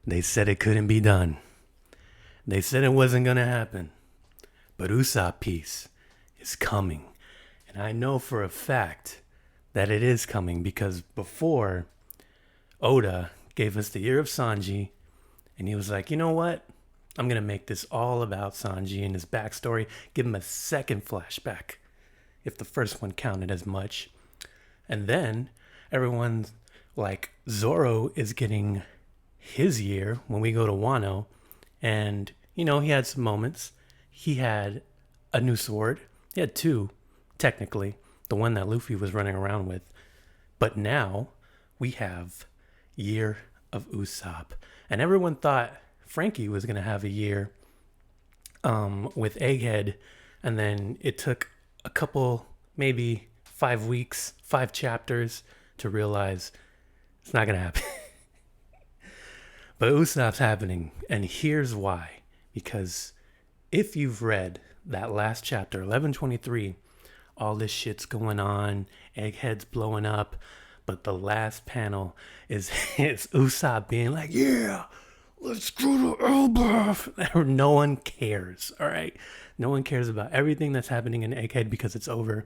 They said it couldn't be done. They said it wasn't gonna happen. But Usopp piece is coming. And I know for a fact that it is coming because before Oda gave us the year of Sanji, and he was like, you know what? I'm gonna make this all about Sanji and his backstory, give him a second flashback, if the first one counted as much. And then everyone's like, Zoro is getting his year when we go to Wano. And, you know, he had some moments. He had a new sword. He had two, technically, the one that Luffy was running around with. But now we have Year of Usopp. And everyone thought Frankie was going to have a year with Egghead. And then it took a couple, maybe 5 weeks, 5 chapters to realize it's not going to happen. But Usopp's happening. And here's why. Because if you've read that last chapter, 1123, all this shit's going on, Egghead's blowing up, but the last panel is Usopp being like, yeah, let's go to Elbalf. No one cares, all right? No one cares about everything that's happening in Egghead because it's over.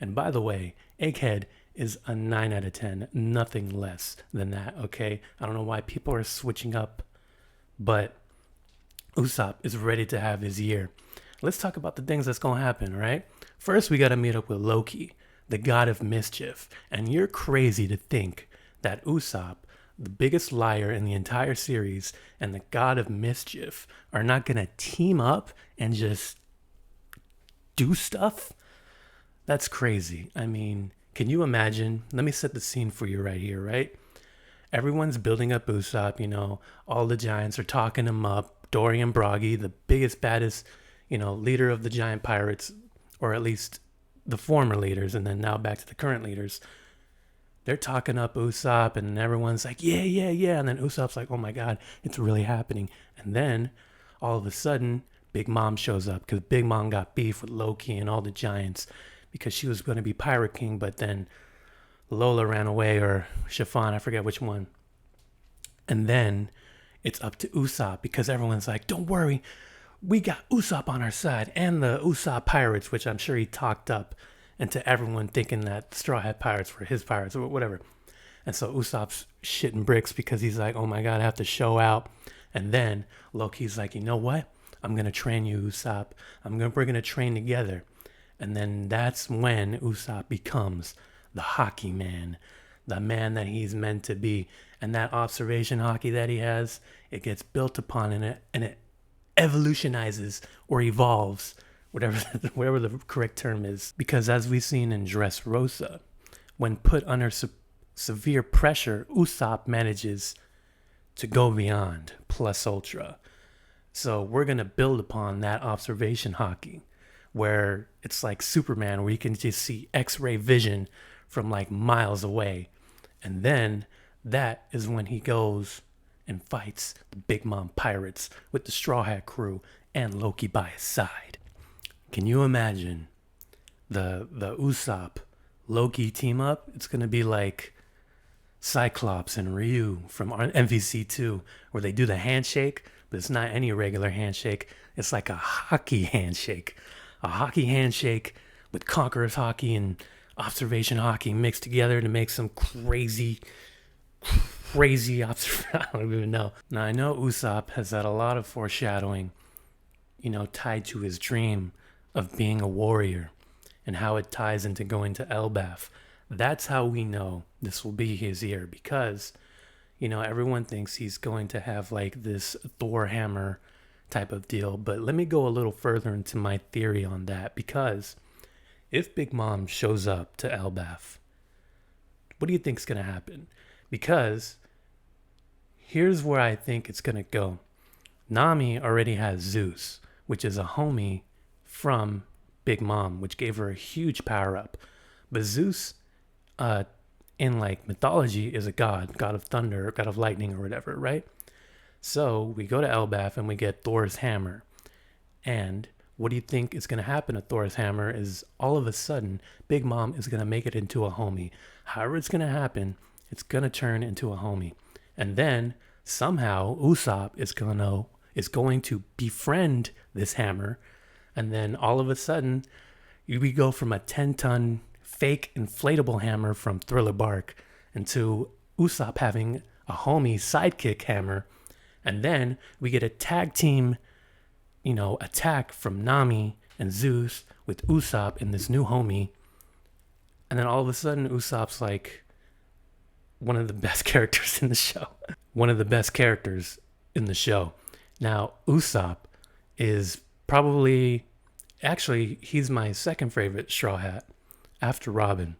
And by the way, Egghead is a 9 out of 10, nothing less than that, okay? I don't know why people are switching up, but Usopp is ready to have his year. Let's talk about the things that's going to happen, right? First, we got to meet up with Loki, the god of mischief. And you're crazy to think that Usopp, the biggest liar in the entire series, and the god of mischief are not going to team up and just do stuff? That's crazy. I mean, can you imagine? Let me set the scene for you right here, right? Everyone's building up Usopp, you know, all the giants are talking him up. Dorian Broggy, the biggest, baddest, you know, leader of the giant pirates, or at least the former leaders, and then now back to the current leaders. They're talking up Usopp, and everyone's like, yeah, yeah, yeah. And then Usopp's like, oh my God, it's really happening. And then all of a sudden, Big Mom shows up because Big Mom got beef with Loki and all the giants because she was going to be Pirate King, but then Lola ran away, or Chiffon, I forget which one. And then it's up to Usopp because everyone's like, don't worry, we got Usopp on our side and the Usopp pirates, which I'm sure he talked up into everyone thinking that Straw Hat Pirates were his pirates or whatever. And so Usopp's shitting bricks because he's like, oh my God, I have to show out. And then Loki's like, you know what? I'm going to train you, Usopp. We're going to train together. And then that's when Usopp becomes the hockey man, the man that he's meant to be. And that observation hockey that he has, it gets built upon and it evolutionizes or evolves, whatever the correct term is. Because as we've seen in Dressrosa, when put under severe pressure, Usopp manages to go beyond plus ultra. So we're going to build upon that observation hockey where it's like Superman, where you can just see X-ray vision from like miles away. And then that is when he goes and fights the Big Mom pirates with the Straw Hat crew and Loki by his side. Can you imagine the Usopp Loki team up? It's going to be like Cyclops and Ryu from MVC2, where they do the handshake, but it's not any regular handshake. It's like a hockey handshake. A hockey handshake with Conqueror's hockey and observation hockey mixed together to make some crazy I don't even know. Now, I know Usopp has had a lot of foreshadowing, you know, tied to his dream of being a warrior and how it ties into going to Elbalf. That's how we know this will be his year because, you know, everyone thinks he's going to have like this Thor hammer type of deal. But let me go a little further into my theory on that, because if Big Mom shows up to Elbalf, what do you think is going to happen? Because here's where I think it's going to go. Nami already has Zeus, which is a homie from Big Mom, which gave her a huge power up. But Zeus, in like mythology, is a god of thunder, god of lightning or whatever, right? So we go to Elbalf and we get Thor's hammer. And what do you think is going to happen to Thor's hammer is all of a sudden, Big Mom is going to make it into a homie. However it's going to happen, it's going to turn into a homie. And then somehow Usopp is going to befriend this hammer, and then all of a sudden we go from a 10-ton fake inflatable hammer from Thriller Bark into Usopp having a homie sidekick hammer, and then we get a tag team, attack from Nami and Zeus with Usopp and this new homie, and then all of a sudden Usopp's like one of the best characters in the show. One of the best characters in the show. Now, Usopp is probably, actually, he's my second favorite Straw Hat after Robin.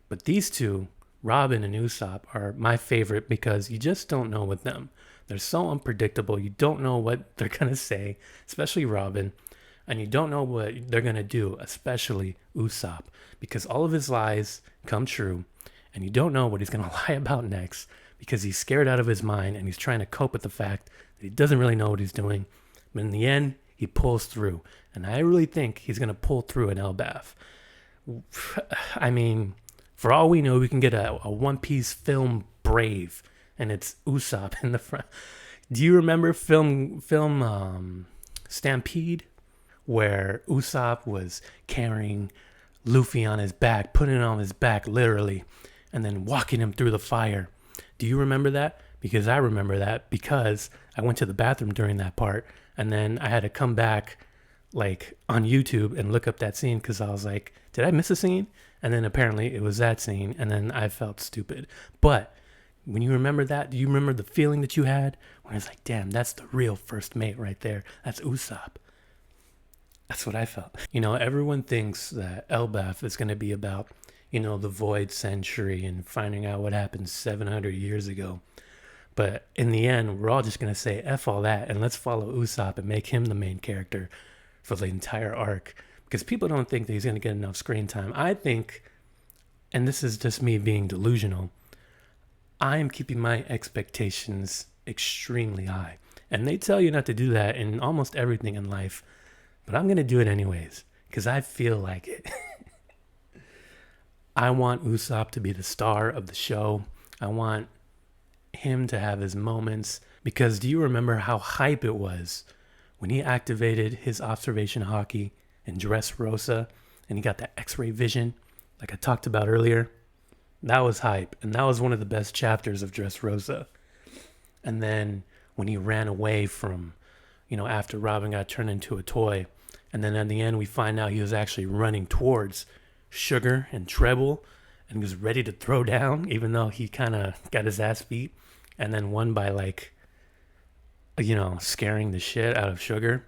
But these two, Robin and Usopp, are my favorite because you just don't know with them. They're so unpredictable. You don't know what they're going to say, especially Robin. And you don't know what they're going to do, especially Usopp, because all of his lies come true. And you don't know what he's going to lie about next because he's scared out of his mind and he's trying to cope with the fact that he doesn't really know what he's doing. But in the end, he pulls through. And I really think he's going to pull through in Elbalf. I mean, for all we know, we can get a One Piece film Brave, and it's Usopp in the front. Do you remember film Stampede, where Usopp was carrying Luffy on his back, putting it on his back literally, and then walking him through the fire? Do you remember that? Because I remember that because I went to the bathroom during that part, and then I had to come back like on YouTube and look up that scene because I was like, did I miss a scene? And then apparently it was that scene, and then I felt stupid. But when you remember that, do you remember the feeling that you had when it's like, damn, that's the real first mate right there. That's Usopp. That's what I felt. Everyone thinks that Elbalf is going to be about, the Void Century and finding out what happened 700 years ago. But in the end, we're all just going to say, F all that, and let's follow Usopp and make him the main character for the entire arc. Because people don't think that he's going to get enough screen time. I think, and this is just me being delusional, I am keeping my expectations extremely high. And they tell you not to do that in almost everything in life. But I'm going to do it anyways, because I feel like it. I want Usopp to be the star of the show. I want him to have his moments. Because do you remember how hype it was when he activated his observation hockey in Dressrosa and he got that X-ray vision like I talked about earlier? That was hype. And that was one of the best chapters of Dressrosa. And then when he ran away from, after Robin got turned into a toy. And then at the end, we find out he was actually running towards Sugar and Treble and he was ready to throw down, even though he kind of got his ass beat and then won by scaring the shit out of Sugar.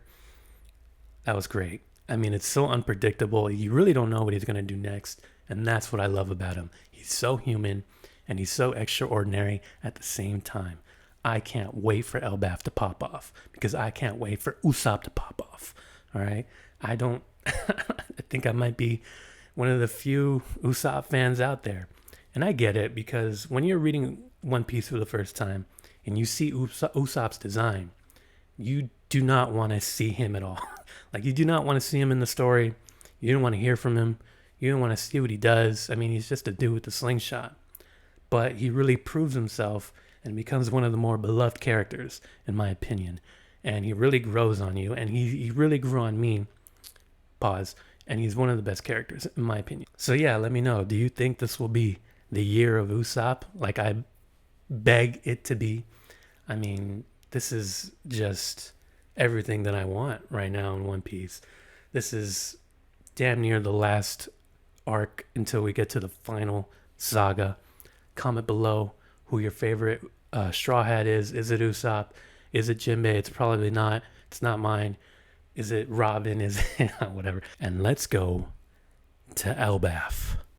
That was great. I mean, it's so unpredictable. You really don't know what he's going to do next. And that's what I love about him. He's so human and he's so extraordinary at the same time. I can't wait for Elbalf to pop off because I can't wait for Usopp to pop off. All right. I think I might be one of the few Usopp fans out there. And I get it because when you're reading One Piece for the first time and you see Usopp's design, you do not want to see him at all. You do not want to see him in the story. You don't want to hear from him. You don't want to see what he does. I mean, he's just a dude with a slingshot. But he really proves himself and becomes one of the more beloved characters, in my opinion. And he really grows on you, and he really grew on me. Pause. And he's one of the best characters, in my opinion. So yeah, let me know. Do you think this will be the year of Usopp, like I beg it to be? I mean, this is just everything that I want right now in One Piece. This is damn near the last arc until we get to the final saga. Comment below who your favorite Straw Hat is. Is it Usopp? Is it Jinbei? It's probably not. It's not mine. Is it Robin? Is it whatever? And let's go to Elbalf.